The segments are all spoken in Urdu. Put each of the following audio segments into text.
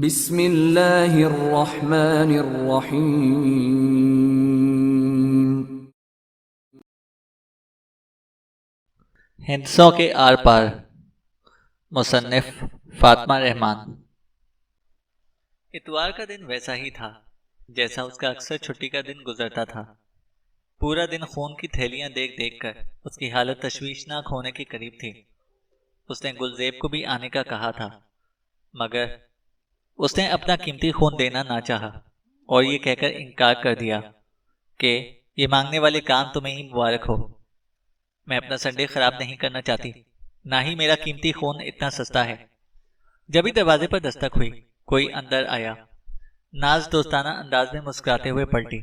بسم اللہ الرحمن الرحیم۔ ہندسوں کے آر پار، مصنف فاطمہ رحمان۔ اتوار کا دن ویسا ہی تھا جیسا اس کا اکثر چھٹی کا دن گزرتا تھا۔ پورا دن خون کی تھیلیاں دیکھ دیکھ کر اس کی حالت تشویشناک ہونے کے قریب تھی۔ اس نے گلزیب کو بھی آنے کا کہا تھا، مگر اس نے اپنا قیمتی خون دینا نہ چاہا اور یہ کہہ کر انکار کر دیا کہ یہ مانگنے والے کام تمہیں ہی مبارک ہو۔ میں اپنا سنڈے خراب نہیں کرنا چاہتی، نہ ہی میرا قیمتی خون اتنا سستا ہے۔ جبھی دروازے پر دستک ہوئی، کوئی اندر آیا۔ ناز دوستانہ انداز میں مسکراتے ہوئے پلٹی،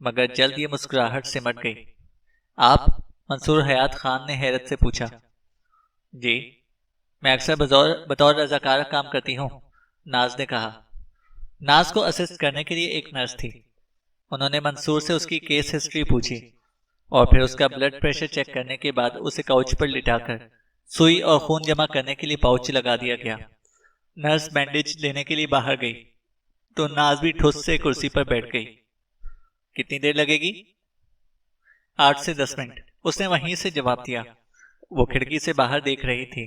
مگر جلد یہ مسکراہٹ سمٹ گئی۔ آپ؟ منصور حیات خان نے حیرت سے پوچھا۔ جی، میں اکثر بطور رضاکار کام کرتی ہوں، ناز نے کہا۔ ناز کو اسسٹ کرنے کے لیے ایک نرس تھی۔ انہوں نے منصور سے اس کی کیس ہسٹری پوچھی اور پھر اس کا بلڈ پریشر چیک کرنے کے بعد اسے کاؤچ پر لٹا کر سوئی اور خون جمع کرنے کے لیے پاؤچ لگا دیا گیا۔ نرس بینڈیج لینے کے لیے باہر گئی تو ناز بھی ٹھوس سے کرسی پر بیٹھ گئی۔ کتنی دیر لگے گی؟ 8 سے 10 منٹ، اس نے وہیں سے جواب دیا۔ وہ کھڑکی سے باہر دیکھ رہی تھی۔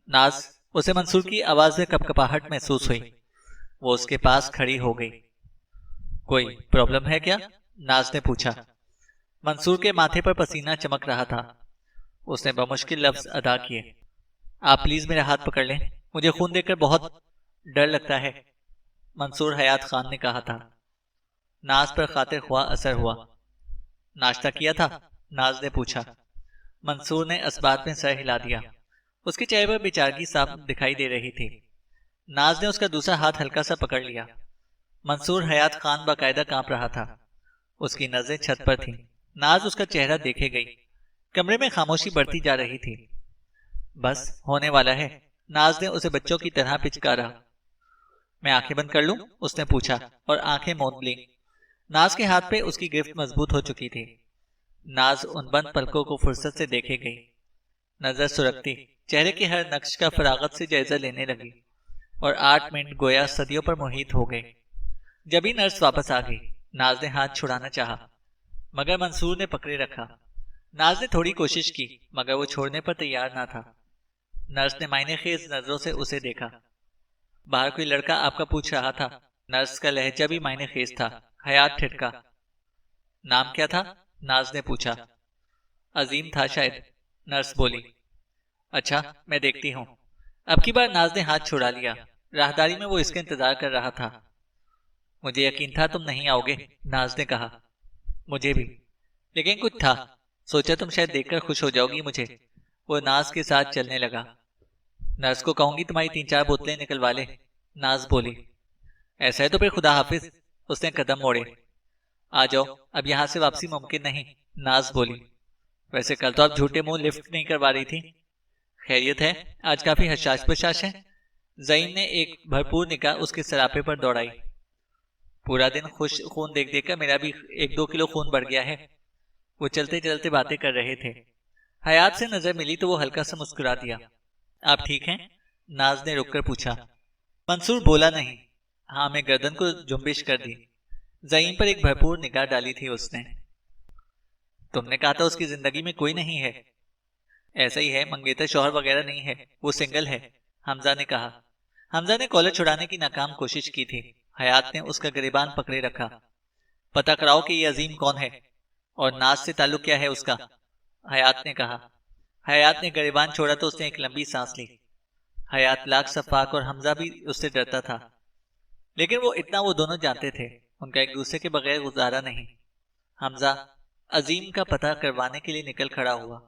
ناز، اسے منصور کی آواز میں کپکپاہٹ محسوس ہوئی۔ وہ اس کے پاس کھڑی ہو گئی۔ کوئی پرابلم ہے کیا؟ ناز نے پوچھا۔ منصور کے ماتھے پر پسینہ چمک رہا تھا۔ اس نے بمشکل لفظ ادا کیے۔ آپ پلیز میرا ہاتھ پکڑ لیں، مجھے خون دیکھ کر بہت ڈر لگتا ہے، منصور حیات خان نے کہا تھا۔ ناز پر خاطر خواہ اثر ہوا۔ ناشتہ کیا تھا؟ ناز نے پوچھا۔ منصور نے اسبات میں سر ہلا دیا۔ اس کے چہرے پر بیچارگی صاف دکھائی دے رہی تھی۔ ناز نے اس کا دوسرا ہاتھ ہلکا سا پکڑ لیا۔ منصور حیات خان باقاعدہ کانپ رہا تھا۔ اس کی نظریں چھت پر تھیں۔ ناز اس کا چہرہ دیکھے گئی۔ کمرے میں خاموشی بڑھتی جا رہی تھی۔ بس ہونے والا ہے، ناز نے اسے بچوں کی طرح پچکارا۔ میں آنکھیں بند کر لوں؟ اس نے پوچھا اور آنکھیں موند لیں۔ ناز کے ہاتھ پہ اس کی گرفت مضبوط ہو چکی تھی۔ ناز ان بند پلکوں کو فرصت سے دیکھے گئی۔ نظر سرکتی چہرے کے ہر نقش کا فراغت سے جائزہ لینے لگی اور 8 منٹ گویا صدیوں پر محیط ہو گئے۔ جبھی نرس واپس آ گئی، ناز نے ہاتھ چھڑانا چاہا مگر منصور نے پکڑے رکھا۔ ناز نے تھوڑی کوشش کی مگر وہ چھوڑنے پر تیار نہ تھا۔ نرس نے معنی خیز نظروں سے اسے دیکھا۔ باہر کوئی لڑکا آپ کا پوچھ رہا تھا۔ نرس کا لہجہ بھی معنی خیز تھا۔ حیات ٹھٹکا۔ نام کیا تھا؟ ناز نے پوچھا۔ عظیم تھا شاید، نرس بولی۔ اچھا، میں دیکھتی ہوں۔ اب کی بار ناز نے ہاتھ چھڑا لیا۔ راہداری میں وہ اس کا انتظار کر رہا تھا۔ مجھے یقین تھا تم نہیں آؤ گے، ناز نے کہا۔ مجھے بھی، لیکن کچھ تھا، سوچا تم شاید دیکھ کر خوش ہو جاؤ گی مجھے۔ وہ ناز کے ساتھ چلنے لگا۔ نرس کو کہوں گی تمہاری 3-4 بوتلیں نکلوا لے، ناز بولی۔ ایسا ہے تو پھر خدا حافظ، اس نے قدم موڑے۔ آ جاؤ، اب یہاں سے واپسی ممکن نہیں، ناز بولی۔ ویسے کل تو آپ جھوٹے منہ لفٹ نہیں کروا رہی تھی۔ خیریت ہے؟ آج کافی حشاش پشاش ہے۔ زعیم نے ایک بھرپور نگاہ اس کے سراپے پر دوڑائی۔ پورا دن خوش خون دیکھ دیکھ کر میرا بھی 1-2 کلو خون بڑھ گیا ہے۔ وہ چلتے چلتے باتیں کر رہے تھے۔ حیات سے نظر ملی تو وہ ہلکا سا مسکرا دیا۔ آپ ٹھیک ہیں؟ ناز نے رک کر پوچھا۔ منصور بولا نہیں۔ ہاں میں گردن کو جنبش کر دی۔ زعیم پر ایک بھرپور نگاہ ڈالی تھی اس نے۔ تم نے کہا تھا اس کی زندگی میں کوئی نہیں ہے۔ ایسا ہی ہے، منگیتر شوہر وغیرہ نہیں ہے، وہ سنگل ہے، حمزہ نے کہا۔ حمزہ نے کالر چھڑانے کی ناکام کوشش کی تھی۔ حیات نے اس کا گریبان پکڑے رکھا۔ پتہ کراؤ کہ یہ عظیم کون ہے اور ناز سے تعلق کیا ہے اس کا، حیات نے کہا۔ حیات نے گریبان چھوڑا تو اس نے ایک لمبی سانس لی۔ حیات لاکھ صفاق اور حمزہ بھی اس سے ڈرتا تھا، لیکن وہ اتنا وہ دونوں جانتے تھے ان کا ایک دوسرے کے بغیر گزارا نہیں۔ حمزہ عظیم کا پتہ کروانے کے لیے نکل کھڑا ہوا۔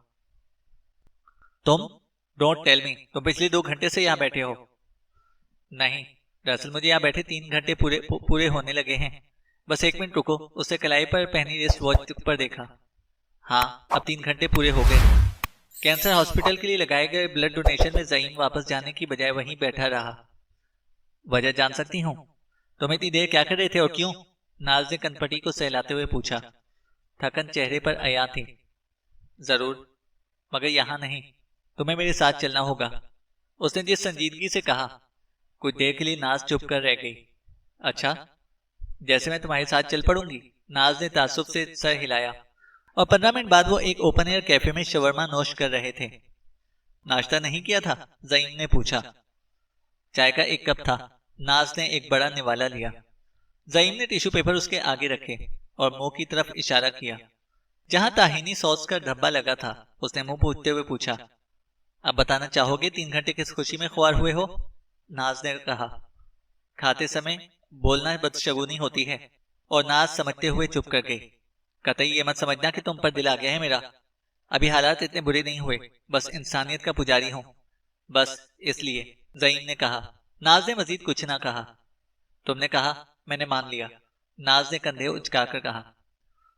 تم؟ ڈونٹ ٹیل می، تم پچھلے 2 گھنٹے سے یہاں بیٹھے ہو؟ نہیں، دراصل مجھے یہاں بیٹھے 3 گھنٹے پورے ہونے لگے ہیں۔ بس 1 منٹ رکو، اس نے کلائی پر پہنی ریسٹ واچ پر دیکھا۔ ہاں، اب 3 گھنٹے پورے ہو گئے۔ کینسر ہاسپٹل کے لیے لگائے گئے بلڈ ڈونیشن میں زعیم واپس جانے کی بجائے وہیں بیٹھا رہا۔ وجہ جان سکتی ہوں؟ تم اتنی دیر کیا کر رہے تھے اور کیوں؟ ناز نے کنپٹی کو سہلاتے ہوئے پوچھا۔ تھکن چہرے پر عیاں تھی۔ ضرور، مگر یہاں نہیں، تمہیں میرے ساتھ چلنا ہوگا، اس نے جس سنجیدگی سے کہا کچھ دیر کے لیے ناز چپ کر رہ گئی۔ اچھا، جیسے میں تمہارے ساتھ چل پڑوں گی؟ ناز نے تعصب سے سر ہلایا، اور 15 منٹ بعد وہ ایک اوپن ایئر کیفے میں شورما نوش کر رہے تھے۔ ناشتہ نہیں کیا تھا؟ زعیم نے پوچھا۔ چائے کا ایک کپ تھا۔ ناز نے ایک بڑا نوالا لیا۔ زعیم نے ٹیشو پیپر اس کے آگے رکھے اور منہ کی طرف اشارہ کیا جہاں طاہینی سوس کا دھبا لگا تھا۔ اس نے منہ پوچھتے ہوئے پوچھا، اب بتانا چاہو گے 3 گھنٹے کس خوشی میں خوار ہوئے ہو؟ ناز نے کہا۔ کھاتے سمے بولنا بدشگونی ہوتی ہے، اور ناز سمجھتے ہوئے چپ کر گئی۔ قطعی یہ مت سمجھنا کہ تم پر دل آ گیا ہے میرا، ابھی حالات اتنے برے نہیں ہوئے، بس انسانیت کا پجاری ہوں، بس اس لیے، زعیم نے کہا۔ ناز نے مزید کچھ نہ کہا۔ تم نے کہا، میں نے مان لیا، ناز نے کندھے اچکا کر کہا،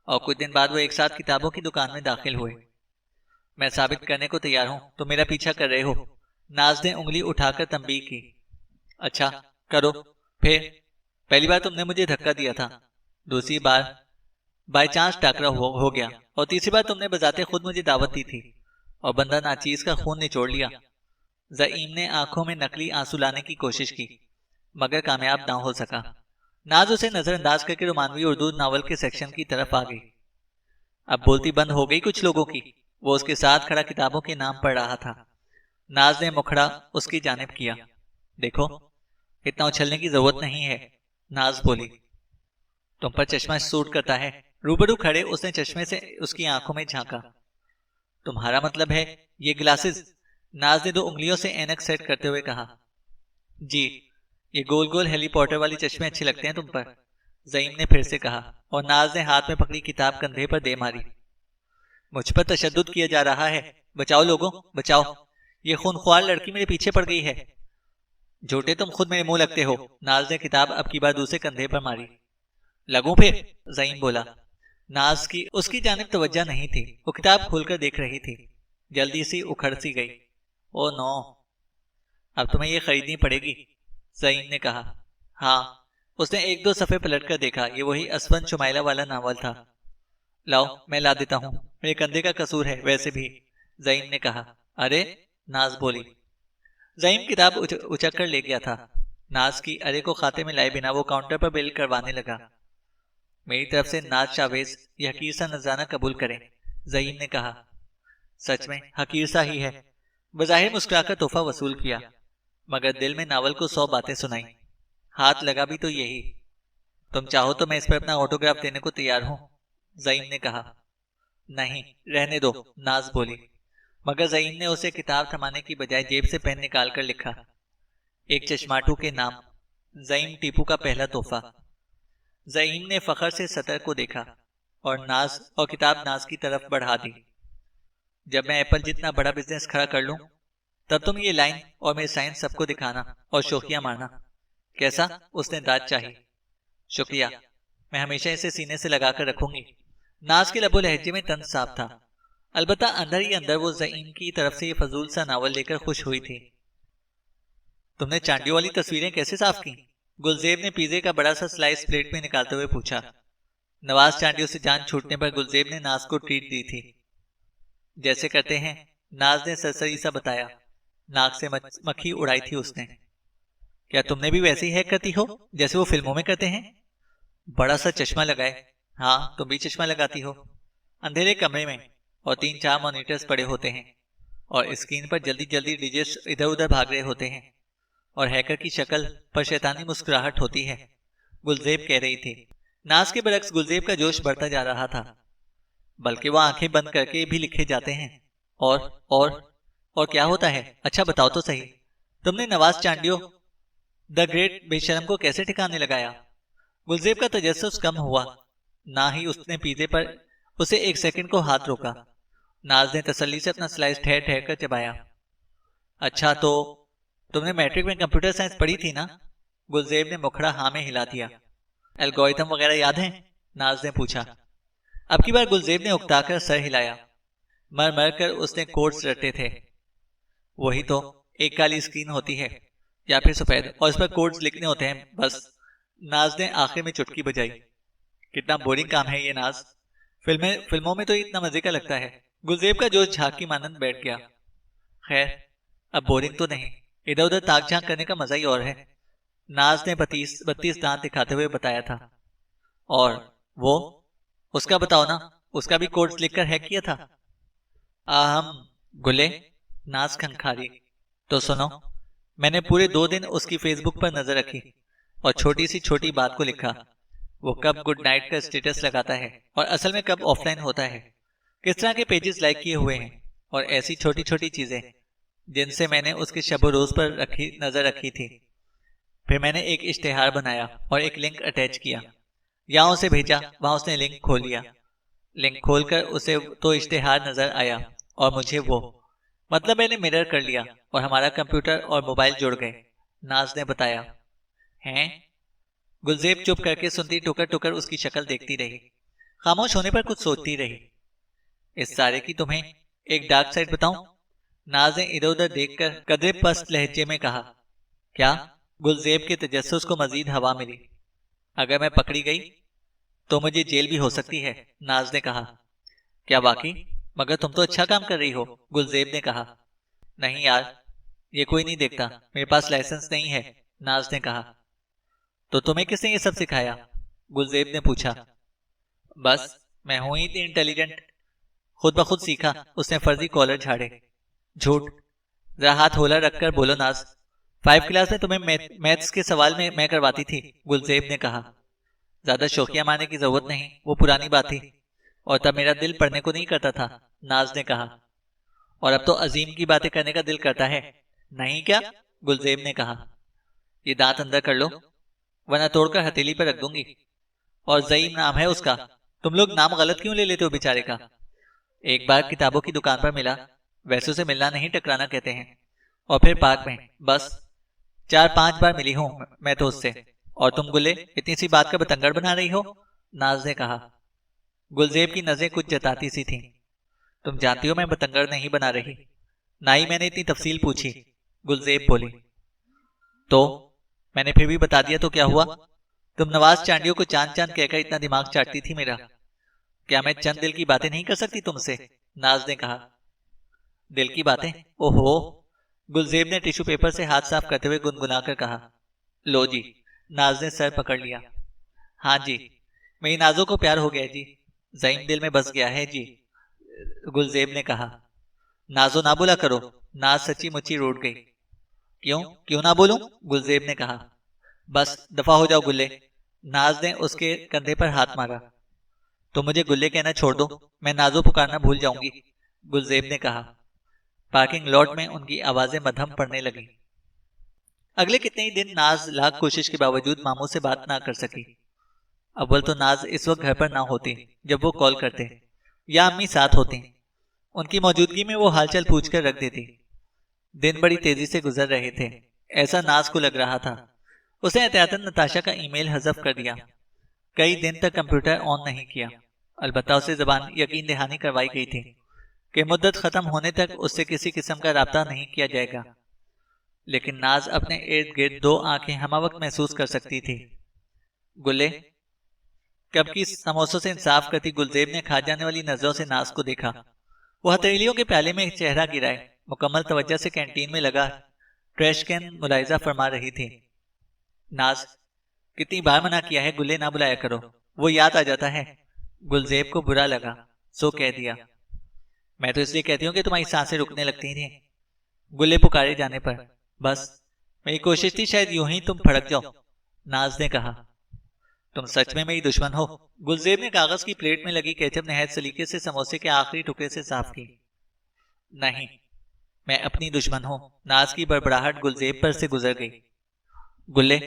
اور کچھ دن بعد وہ ایک ساتھ کتابوں کی دکان میں داخل ہوئے۔ میں ثابت کرنے کو تیار ہوں تم میرا پیچھا کر رہے ہو، ناز نے انگلی اٹھا کر تنبیہ کی۔ اچھا کرو پھر، پہلی بار تم نے مجھے دھکا دیا تھا، دوسری بار بائی چانس ٹاکرا ہو گیا، اور تیسری بار تم نے بذات خود مجھے دعوت دی تھی اور بندہ ناچیز کا خون نچوڑ لیا۔ زعیم نے آنکھوں میں نقلی آنسو لانے کی کوشش کی مگر کامیاب نہ ہو سکا۔ ناز اسے نظر انداز کر کے رومانوی اردو ناول کے سیکشن کی طرف آ گئی۔ اب بولتی بند ہو گئی کچھ لوگوں کی۔ وہ اس کے ساتھ کھڑا کتابوں کے نام پڑھ رہا تھا۔ ناز نے مکھڑا اس کی جانب کیا۔ دیکھو، اتنا اچھلنے کی ضرورت نہیں ہے، ناز بولی۔ تم پر چشمہ سوٹ کرتا ہے۔ روبرو کھڑے اس نے چشمے سے اس کی آنکھوں میں جھانکا۔ تمہارا مطلب ہے یہ گلاسز؟ ناز نے 2 انگلیوں سے اینک سیٹ کرتے ہوئے کہا۔ جی، یہ گول گول ہیلی پوٹر والی چشمے اچھے لگتے ہیں تم پر، زعیم نے پھر سے کہا، اور ناز نے ہاتھ میں پکڑی کتاب کندھے پر دے ماری۔ مجھ پر تشدد کیا جا رہا ہے، بچاؤ لوگوں، بچاؤ، یہ خونخوار لڑکی میرے پیچھے پڑ گئی ہے۔ جھوٹے تم خود میرے منہ لگتے ہو، ناز نے کتاب اب کی بار دوسرے کندھے پر ماری۔ لگوں پھر، زعیم بولا۔ ناز کی اس کی جانب توجہ نہیں تھی، وہ کتاب کھول کر دیکھ رہی تھی۔ جلدی سی اکھڑ سی گئی۔ او نو، اب تمہیں یہ خریدنی پڑے گی، زعیم نے کہا۔ ہاں، اس نے 1-2 صفحے پلٹ کر دیکھا، یہ وہی اسفن شمائلہ والا ناول تھا۔ لاؤ میں لا دیتا ہوں، میرے کندھے کا قصور ہے ویسے بھی، زعیم نے کہا۔ ارے، ناز بولی۔ زعیم کتاب اچک کر لے گیا تھا۔ ناز کی ارے کو کھاتے میں لائے بنا وہ کاؤنٹر پر بل کروانے لگا۔ میری طرف سے ناز شاویز یہ حقیر سا نذرانہ قبول کریں، زعیم نے کہا۔ سچ میں حقیر سا ہی ہے، بظاہر مسکرا کر تحفہ وصول کیا، مگر دل میں ناول کو 100 باتیں سنائیں۔ ہاتھ لگا بھی تو یہی۔ تم چاہو تو میں اس پر اپنا آٹوگراف دینے کو تیار ہوں، زعیم نے کہا۔ نہیں، رہنے دو، ناز بولی، مگر زعیم نے اسے کتاب تھمانے کی بجائے جیب سے پین نکال کر لکھا، ایک چشماٹو کے نام، زعیم ٹیپو کا پہلا تحفہ۔ زعیم نے فخر سے سطر کو دیکھا اور کتاب ناز کی طرف بڑھا دی۔ جب میں ایپل جتنا بڑا بزنس کھڑا کر لوں تب تم یہ لائن اور میرے سائن سب کو دکھانا اور شوخیاں مارنا، کیسا؟ اس نے داد چاہی۔ شکریہ، میں ہمیشہ اسے سینے سے لگا کر رکھوں گی۔ ناز کے لب و لہجے میں طنز صاف تھا، البتہ اندر ہی اندر وہ زعیم کی طرف سے یہ فضول سا ناول لے کر خوش ہوئی تھی۔ تم نے چانڈیوں والی تصویریں کیسے صاف کی؟ گلزیب نے پیزے کا بڑا سا سلائس پلیٹ میں نکالتے ہوئے پوچھا۔ نواز چانڈیوں سے جان چھوٹنے پر گلزیب نے ناز کو ٹریٹ دی تھی۔ جیسے کرتے ہیں، ناز نے سرسری سا بتایا۔ ناک سے مکھی اڑائی تھی اس نے۔ کیا تم نے بھی ویسے ہی ہیک کرتی ہو جیسے وہ فلموں میں کرتے ہیں؟ بڑا سا چشمہ لگائے۔ ہاں، تم بھی چشمہ لگاتی ہو۔ اندھیرے کمرے میں اور 3-4 مانیٹرز پڑے ہوتے ہیں اور اسکرین پر جلدی جلدی ڈیجٹس ادھر ادھر بھاگ رہے ہوتے ہیں اور ہیکر کی شکل پر شیطانی مسکراہٹ ہوتی ہے، گلزیب کہہ رہی تھی۔ ناز کے برعکس گلزیب کا جوش بڑھتا جا رہا تھا، بلکہ وہ آنکھیں بند کر کے بھی لکھے جاتے ہیں۔ اور کیا ہوتا ہے؟ اچھا بتاؤ تو صحیح، تم نے نواز چانڈیو دا گریٹ بے شرم کو کیسے ٹھکانے لگایا؟ گلزیب کا تجسس کم ہوا، نہ ہی اس نے پیزے پر اسے 1 سیکنڈ کو ہاتھ روکا۔ ناز نے تسلی سے اپنا سلائس ٹھہر ٹھہر کر چبایا۔ اچھا تو تم نے میٹرک میں کمپیوٹر سائنس پڑھی تھی نا؟ گلزیب نے مکھڑا ہاں میں ہلا دیا۔ الگورتھم وغیرہ یاد ہیں؟ ناز نے پوچھا۔ اب کی بار گلزیب نے اکتا کر سر ہلایا۔ مر مر کر اس نے کوڈز رٹے تھے۔ وہی تو، ایک کالی اسکرین ہوتی ہے یا پھر سفید اور اس پر کوڈز لکھنے ہوتے ہیں بس، ناز نے آخر میں چٹکی بجائی۔ کتنا بورنگ کام ہے یہ ناز، فلموں میں تو اتنا مزے کا لگتا ہے۔ گلزیب کا جوش جھاگ کی مانند بیٹھ گیا۔ خیر، اب بورنگ تو نہیں، ادھر ادھر تاک جھانک کرنے کا مزہ ہی اور ہے۔ ناز نے 32 دانت دکھاتے ہوئے بتایا تھا۔ اور وہ اس کا بتاؤ نا، اس کا بھی کوڈز لکھ کر ہیک کیا تھا؟ ہم گلے، ناز کھنکھاری۔ تو سنو، میں نے پورے 2 دن اس کی فیس بک پر نظر رکھی اور چھوٹی سی چھوٹی بات کو لکھا، وہ کب گڈ نائٹ کا اسٹیٹس لگاتا ہے اور اصل میں کب آف لائن ہوتا ہے، کس طرح کے پیجز لائک کیے ہوئے ہیں، اور ایسی چھوٹی چھوٹی چیزیں جن سے میں نے اس کے شب و روز پر نظر رکھی تھی۔ پھر میں نے ایک اشتہار بنایا اور ایک لنک اٹیچ کیا، یہاں اسے بھیجا، وہاں اس نے لنک کھول لیا، لنک کھول کر اسے تو اشتہار نظر آیا اور مجھے وہ، مطلب میں نے مرر کر لیا اور ہمارا کمپیوٹر اور موبائل جڑ گئے، ناز نے بتایا۔ ہیں؟ گلزیب چپ کر کے سنتی ٹکر ٹکر اس کی شکل دیکھتی رہی، خاموش ہونے پر کچھ سوچتی رہی۔ اس سارے کی تمہیں ایک ڈارک سائڈ بتاؤں؟ ناز نے ادھر ادھر دیکھ کر قدرے پست لہجے میں کہا۔ کیا؟ گلزیب کے تجسس کو مزید ہوا ملی۔ اگر میں پکڑی گئی تو مجھے جیل بھی ہو سکتی ہے، ناز نے کہا۔ کیا واقعی؟ مگر تم تو اچھا کام کر رہی ہو، گلزیب نے کہا۔ نہیں یار، یہ کوئی نہیں دیکھتا، میرے پاس لائسنس نہیں ہے، ناز نے کہا۔ تو تمہیں کس نے یہ سب سکھایا؟ گلزیب نے پوچھا۔ بس میں ہوں ہی انٹیلیجنٹ، خود بخود سیکھا، اس نے فرضی کالر جھاڑے۔ جھوٹ، ذرا ہاتھ ہولا رکھ کر بولو ناز، 5 کلاس میں تمہیں میتھس کے سوال میں کرواتی تھی، گلزیب نے کہا۔ زیادہ شوخیاں مارنے کی ضرورت نہیں، وہ پرانی بات تھی، اور تب میرا دل پڑھنے کو نہیں کرتا تھا، ناز نے کہا۔ اور اب تو عظیم کی باتیں کرنے کا دل کرتا ہے، نہیں کیا؟ گلزیب نے کہا۔ یہ دانت اندر کر لو ورنہ توڑ کر ہتھیلی پر رکھ دوں گی۔ اور زعیم نام ہے اس کا، تم لوگ نام غلط کیوں لے لیتے ہو بیچارے کا؟ ایک بار کتابوں کی دکان پر ملا، ویسے سے ملنا نہیں ٹکرانا کہتے ہیں، اور پھر پارک میں، بس 4-5 بار ملی ہوں میں تو اس سے۔ اور تم گلے اتنی سی بات کا بتنگڑ بنا رہی ہو، ناز نے کہا۔ گلزیب کی نظریں کچھ جتاتی سی تھیں۔ تم جانتی ہو میں بتنگڑ نہیں بنا رہی، نہ ہی میں نے اتنی تفصیل پوچھی، گلزیب بولی۔ تو میں نے پھر بھی بتا دیا تو کیا ہوا؟ تم نواز چانڈیوں کو چاند چاند کہہ کر اتنا دماغ چاٹتی تھی میرا، کیا میں چند دل کی باتیں نہیں کر سکتی تم سے؟ ناز نے کہا۔ دل کی باتیں؟ اوہو، گلزیب نے ٹیشو پیپر سے ہاتھ صاف کرتے ہوئے گنگنا کر کہا۔ لو جی، ناز نے سر پکڑ لیا۔ ہاں جی، میری نازوں کو پیار ہو گیا جی، زعیم دل میں بس گیا ہے جی، گلزیب نے کہا۔ نازو نہ بولا کرو، ناز سچی مچی روٹ گئی۔ کیوں نہ بولوں؟ گلزیب نے کہا۔ بس دفع ہو جاؤ گلے، ناز نے اس کے کندھے پر ہاتھ مارا۔ تو مجھے گلے کہنا چھوڑ دو، میں نازو پکارنا بھول جاؤں گی، گلزیب نے کہا۔ پارکنگ لاٹ میں ان کی آوازیں مدھم پڑنے لگیں۔ اگلے کتنے ہی دن ناز لاکھ کوشش کے باوجود ماموں سے بات نہ کر سکی۔ اول تو ناز اس وقت گھر پر نہ ہوتی جب وہ کال کرتے، یا امی ساتھ ہوتی، ان کی موجودگی میں وہ حال چال پوچھ کر رکھ دیتی۔ دن بڑی تیزی سے گزر رہے تھے، ایسا ناز کو لگ رہا تھا۔ اس نے احتیاطاً نتاشا کا ای میل حذف کر دیا، کئی دن تک کمپیوٹر آن نہیں کیا، البتہ اسے زبان یقین دہانی کروائی گئی تھی کہ مدت ختم ہونے تک اس سے کسی قسم کا رابطہ نہیں کیا جائے گا۔ لیکن ناز اپنے ارد گرد 2 آنکھیں ہمہ وقت محسوس کر سکتی تھی۔ گلے، کب کی سموسوں سے انصاف کرتی گلزیب نے کھا جانے والی نظروں سے ناز کو دیکھا۔ وہ ہتھیلیوں کے پیالے میں ایک چہرہ گرائے مکمل توجہ سے کینٹین میں لگا ٹریش کین ملاحظہ فرما رہی تھی۔ ناز، کتنی بار منع کیا ہے گلے نہ بلایا کرو، وہ یاد آ جاتا ہے۔ گلزیب کو برا لگا، سو کہہ دیا۔ میں تو اس لیے کہتی ہوں کہ تمہاری سانسیں رکنے لگتی تھیں گلے پکارے جانے پر، بس میری کوشش تھی شاید یوں ہی تم پھڑک جاؤ، ناز نے کہا۔ تم سچ میں میری دشمن ہو، گلزیب نے کاغذ کی پلیٹ میں لگی کیچپ نہایت سلیقے سے سموسے کے آخری ٹکڑے سے صاف کی۔ نہیں، میں اپنی دشمن ہوں، ناز کی بڑبڑاہٹ گلزیب پر سے گزر گئی۔ گلے،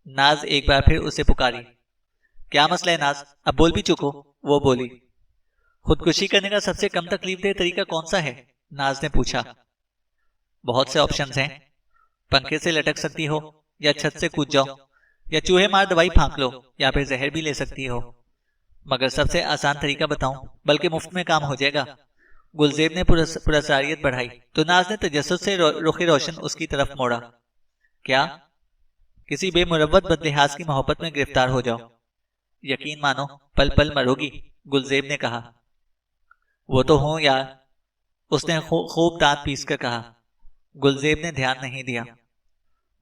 ناز ایک بار پھر اسے پکاری۔ کیا مسئلہ ہے ناز، اب بول بھی چکو، وہ بولی۔ خودکشی کرنے کا سب سے کم تکلیف دہ طریقہ کون سا ہے؟ ناز نے پوچھا۔ بہت سے آپشنز ہیں، پنکھے سے لٹک سکتی ہو، یا چھت سے کود جاؤ، یا چوہے مار دوائی پھانک لو، یا پھر زہر بھی لے سکتی ہو، مگر سب سے آسان طریقہ بتاؤں، بلکہ مفت میں کام ہو جائے گا؟ گلزیب نے پراسراریت بڑھائی تو ناز نے تجسس سے رخ روشن اس کی طرف موڑا۔ کیا؟ کسی بے مروت بدلحاظ کی محبت میں گرفتار ہو جاؤ، یقین مانو پل پل مرو گی، گلزیب نے کہا۔ وہ تو ہوں یار، اس نے خوب دانت پیس کر کہا۔ گلزیب نے دھیان نہیں دیا۔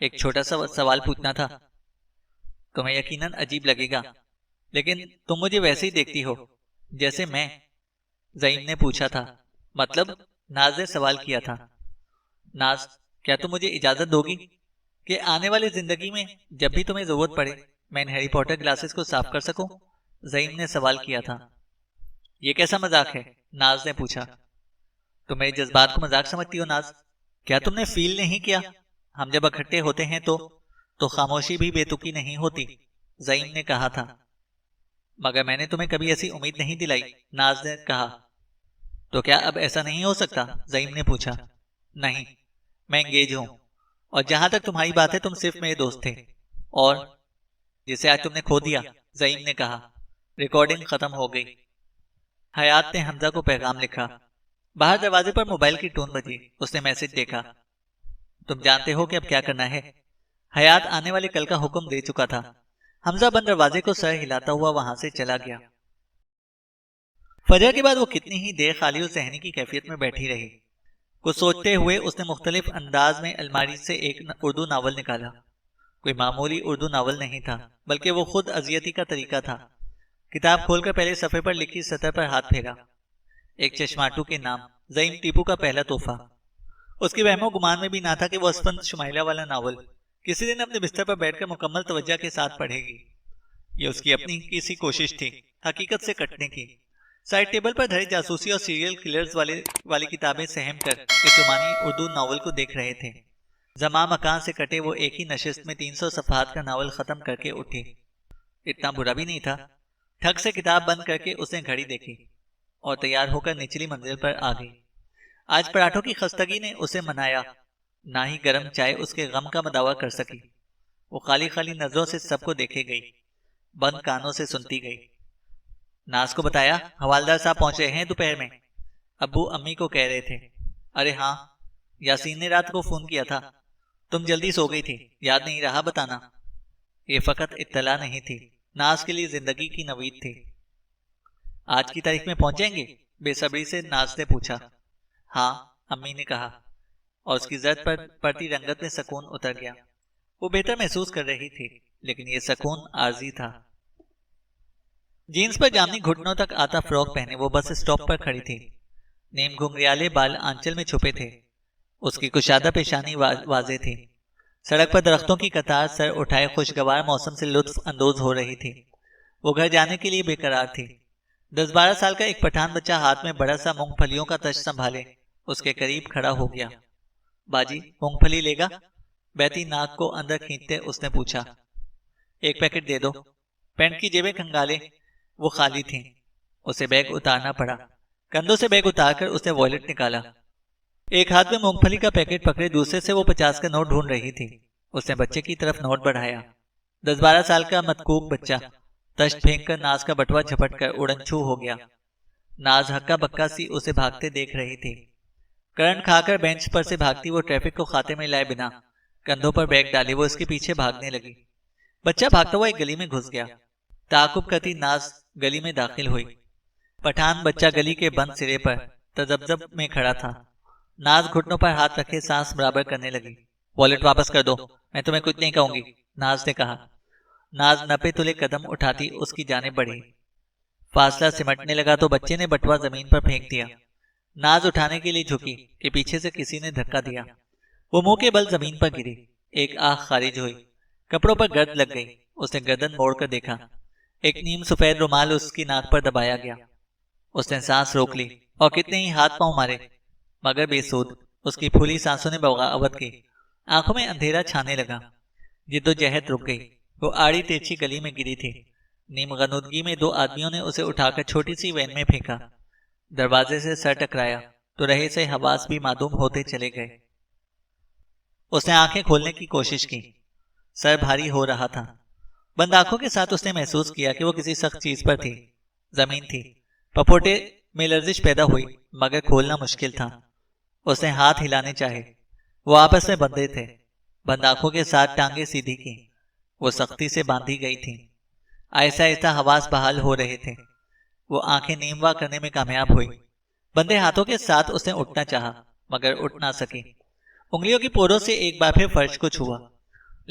ایک چھوٹا سا سوال پوچھنا تھا. تمہیں یقیناً عجیب لگے گا لیکن تم مجھے ویسے ہی دیکھتی ہو جیسے میں. زعیم نے پوچھا تھا. مطلب؟ ناز نے سوال کیا تھا. ناز، کیا تم مجھے اجازت دو گی کہ آنے والی زندگی میں جب بھی تمہیں ضرورت پڑے میں ان ہیری پوٹر گلاسز کو صاف کر سکوں؟ زعیم نے سوال کیا تھا. یہ کیسا مذاق ہے؟ ناز نے پوچھا. تم میرے جذبات کو مذاق سمجھتی ہو ناز؟ کیا تم نے فیل نہیں کیا ہم جب اکٹھے ہوتے ہیں تو خاموشی بھی بے تکی نہیں ہوتی؟ زعیم نے کہا تھا. مگر میں نے تمہیں کبھی ایسی امید نہیں دلائی، ناز نے کہا. تو کیا اب ایسا نہیں ہو سکتا؟ زعیم نے پوچھا. نہیں، میں انگیج ہوں، اور جہاں تک تمہاری بات ہے تم صرف میرے دوست تھے، اور جسے آج تم نے کھو دیا. زعیم نے کہا. ریکارڈنگ ختم ہو گئی. حیات نے حمزہ کو پیغام لکھا. باہر دروازے پر موبائل کی ٹون بجی. اس نے میسج دیکھا. تم جانتے ہو کہ اب کیا کرنا ہے؟ حیات آنے والے کل کا حکم دے چکا تھا. حمزہ بند دروازے کو سر ہلاتا ہوا وہاں سے چلا گیا. فجر کے بعد وہ کتنی ہی دیر خالی و ذہنی کی کیفیت میں بیٹھی رہی. کچھ سوچتے ہوئے اس نے مختلف انداز میں الماری سے ایک اردو ناول نکالا. کوئی معمولی اردو ناول نہیں تھا، بلکہ وہ خود اذیتی کا طریقہ تھا. کتاب کھول کر پہلے صفحے پر لکھی سطر پر ہاتھ پھیرا. ایک چشماٹو کے نام، زعیم ٹیپو کا پہلا تحفہ. اس کے وہم و گمان میں بھی نہ تھا کہ وہ اسفند شمائلہ والا ناول کسی دن اپنے بستر پر بیٹھ کر مکمل توجہ کے ساتھ پڑھے گی. یہ اس کی اپنی کسی کوشش تھی حقیقت سے کٹنے کی. سائڈ ٹیبل پر دھرے جاسوسی اور سیریل کلرز والی کتابیں سہم کر اس رومانی اردو ناول کو دیکھ رہے تھے. زماں مکان سے کٹے وہ ایک ہی نشست میں 300 صفحات کا ناول ختم کر کے اٹھی. اتنا برا بھی نہیں تھا. ٹھک سے کتاب بند کر کے اس نے گھڑی دیکھی اور تیار ہو کر نچلی منزل پر آ گئی. آج پراٹھوں کی خستگی نے اسے منایا، نہ ہی گرم چائے اس کے غم کا مداوع کر سکی. وہ خالی خالی نظروں سے سب کو دیکھے گئی، بند کانوں سے سنتی گئی. ناز کو بتایا حوالدار صاحب پہنچ رہے ہیں دوپہر میں. ابو امی کو کہہ رہے تھے. ارے ہاں، یاسین نے رات کو فون کیا تھا. تم جلدی سو گئی تھی، یاد نہیں رہا بتانا. یہ فقط اطلاع نہیں تھی، ناز کے لیے زندگی کی نوید تھی. آج کی تاریخ میں پہنچیں گے؟ بے صبری سے ناز نے پوچھا. ہاں، امی نے کہا، اور اس کی زرد پر پڑتی رنگت میں سکون اتر گیا. وہ بہتر محسوس کر رہی تھی، لیکن یہ سکون عارضی تھا. جینز پر جامنی گھٹنوں تک آتا فراک پہنے وہ بس اسٹاپ پر کھڑی تھی. نیم گھنگریالے بال آنچل میں چھپے تھے. اس کی کشادہ پیشانی واضح تھی. سڑک پر درختوں کی قطار سر اٹھائے خوشگوار موسم سے لطف اندوز ہو رہی تھی. وہ گھر جانے کے لیے بے قرار تھی. 10-12 سال کا ایک پٹھان بچہ ہاتھ میں بڑا سا مونگ پھلیوں کا تش سنبھالے اس کے قریب کھڑا ہو گیا. باجی، مونگ پھلی لے گا؟ بیتی ناک کو اندر کھینچتے اس نے پوچھا. ایک پیکٹ دے دو. پینٹ کی جیبیں کھنگالے وہ خالی تھیں. اسے بیگ اتارنا پڑا. کندھوں سے بیگ اتار کر اس نے والیٹ نکالا. ایک ہاتھ میں مونگ پھلی کا پیکٹ پکڑے دوسرے سے وہ 50 کا نوٹ ڈھونڈ رہی تھی. اس نے بچے کی طرف نوٹ بڑھایا. 10-12 سال کا متکوک بچہ تشت پھینک کر ناز کا بٹوا جھپٹ کر اڑن چھو ہو گیا. ناز ہکا بکا سی اسے بھاگتے دیکھ رہی تھی. کرنٹ کھا کر بینچ پر سے بھاگتی وہ ٹریفک کو خاتے میں لائے بنا کندھوں پر بیگ ڈالے وہ اس کے پیچھے بھاگنے لگی. بچہ بھاگتا ہوا ایک گلی میں گھس گیا. تعاقب کرتی ناز گلی میں داخل ہوئی. پٹھان بچہ گلی کے بند سرے پر تذبذب میں کھڑا تھا. ناز گھٹنوں پر ہاتھ رکھے سانس برابر کرنے لگی. والیٹ واپس کر دو، میں تمہیں کچھ نہیں کہوں گی، ناز نے کہا. ناز نپے تلے قدم اٹھاتی اس کی جانب بڑھی. فاصلہ سمٹنے لگا تو بچے نے بٹوا زمین پر پھینک دیا. ناز اٹھانے کے لیے جھکی کہ پیچھے سے کسی نے دھکا دیا. وہ منہ کے بل زمین پر گری. ایک آہ خارج ہوئی. کپڑوں پر گرد لگ گئی. اس نے گردن موڑ کر دیکھا. ایک نیم سفید رومال اس کی ناک پر دبایا گیا. اس نے سانس روک لی اور کتنے ہی ہاتھ پاؤں مارے مگر بے سود. اس کی پھولی سانسوں نے بغاوت کی. آنکھوں میں اندھیرا چھانے لگا. جدوجہد رک گئی. وہ آڑی تیرچھی گلی میں گری تھی. نیم غنودگی میں 2 آدمیوں نے اسے اٹھا کر چھوٹی سی وین میں پھینکا. دروازے سے سر ٹکرایا تو رہے سے حواس بھی معدوم ہوتے چلے گئے. اس نے آنکھیں کھولنے کی کوشش کی. سر بھاری ہو رہا تھا. بند آنکھوں کے ساتھ اس نے محسوس کیا کہ وہ کسی سخت چیز پر تھی. زمین تھی. پپوٹے میں لرزش پیدا ہوئی مگر کھولنا مشکل تھا. اس نے ہاتھ ہلانے چاہے. وہ آپس میں بندھے تھے. بند آنکھوں کے ساتھ ٹانگیں سیدھی کی. وہ سختی سے باندھی گئی تھیں. آہستہ آہستہ حواس بحال ہو رہے تھے. وہ آنکھیں نیموا کرنے میں کامیاب ہوئی. بندے ہاتھوں کے ساتھ اس نے اٹھنا چاہا مگر اٹھ نہ سکی. انگلیوں کی پوروں سے ایک بار پھر فرش کو چھوا.